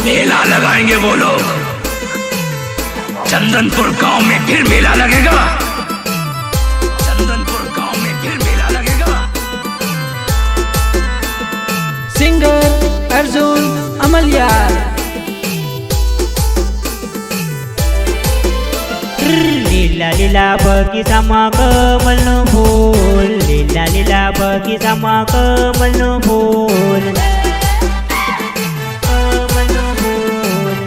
मेला लगाएंगे वो लोग। चंदनपुर गांव में फिर मेला लगेगा। चंदनपुर गांव में फिर मेला लगेगा। सिंगर अर्जुन अमलियार। लीला लीला बगीचाમાં કમળનું ફૂલ, લીલા લીલા બગીચામાં કમળનું ફૂલ, કમળનું ફૂલ,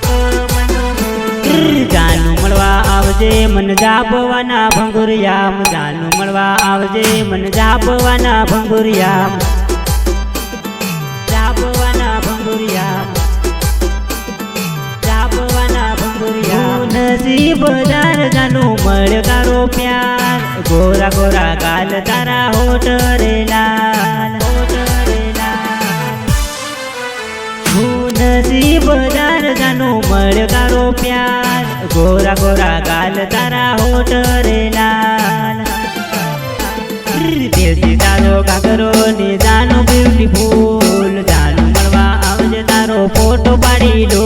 કમળનું ફૂલ. જાનું મળવા આવજે મન જાપવાના ભંગુરિયામ, જાનું મળવા આવજે મન જાપવાના ભંગુરિયામ, જાપવાના ભંગુરિયામ, नसीब जार जानो मळ गारो प्यार, गोरा गोरा गाल तारा होठ रे लाल, होठ रे लाल. नसीब जार जानो मळ गारो प्यार, गोरा गोरा गाल तारा होठ रे लाल. देसी तारो घाघरो ने जानो ब्यूटीफुल, जानो मळवा आवजे तारो फोटो पाडी लो,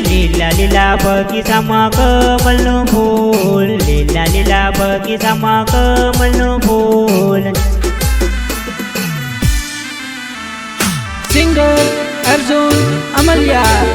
લીલા લીલા બગીચામાં કમળનું ફૂલ, લીલા લીલા બગીચામાં કમળનું ફૂલ. સિંગર अर्जुन अमलियार।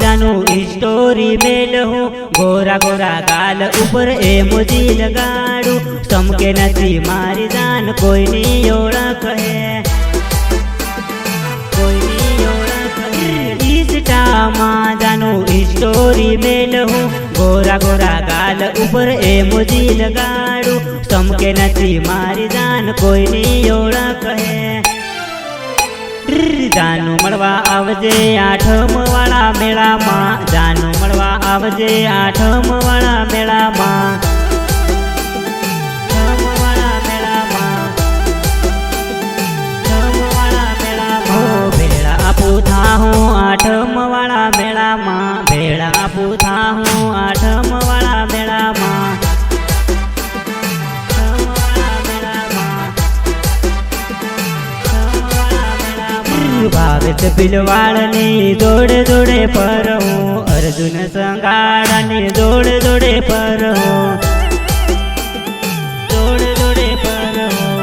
जानो स्टोरी मेल हो, गोरा गोरा गाल ऊपर एमोजी लगाड़ू, चमके नथी मारी जान कोई नी ओळख है, कोई नी ओळख है. इंस्टामा जानो स्टोरी मेल हो, गोरा गोरा गाल ऊपर एमोजी लगाड़ू, चमके नथी मारी जान कोई नी ओळख है. જાનું મળવા આવજે આઠમ વાળા મેળામાં, જાનું મળવા આવજે આઠમ વાળા મેળામાં, આઠમ વાળા મેળામાં, આઠમ વાળા મેળામાં. ભેળા આપું થાહું આઠમ વાળા મેળામાં, ભેળા આપું થાહું આઠમ વાળા મેળામાં, ભાવેશ ભીલવાડની જોડે જોડે પર હું, અર્જુન સંગાડાની જોડે જોડે પર હું, જોડે જોડે પર હું,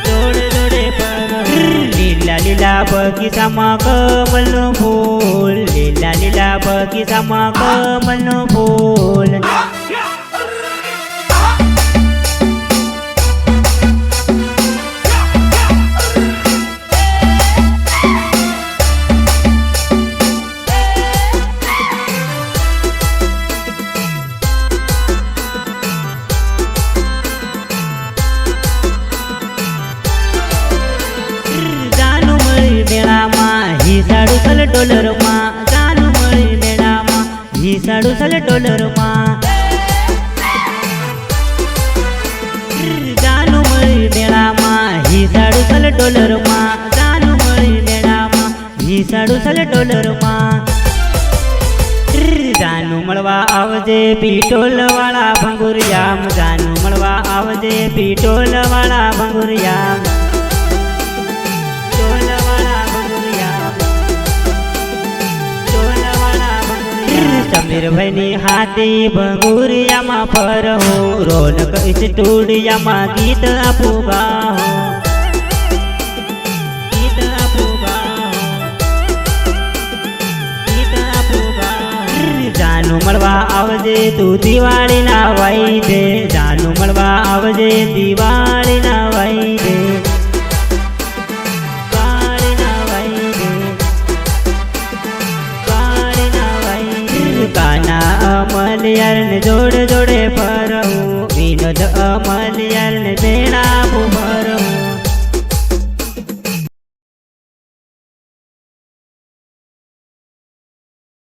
જોડે જોડે પર હું. લીલા લીલા બગીચામાં કમળનું ફૂલ, લીલા લીલા બગીચામાં કમળનું ફૂલ. $100 ડોલરમાં જાનું મળી મેળામાં, $100 જાનું મળી મેળામાં, $100 જાનું મળી મેળામાં, $100. જાનું મળવા આવજે પીટોલ વાળા ભંગુરિયામ, જાનું મળવા આવજે પીટોલ વાળા ભંગુરિયામ, समीर भाई हाथी भंगुरियामा फर हो, रौनक स्टूडियोमा गीत आपू गाहो, गीत आपू गाहो, गीत आपू गाहो. जानु मळवा आवजे तू दिवाळी ना वाई दे, जानु मळवा आवजे दिवाळी ना वाई दे, काना अमलियार ने जोड़े जोड़े पर हूँ, विनोद अमलियार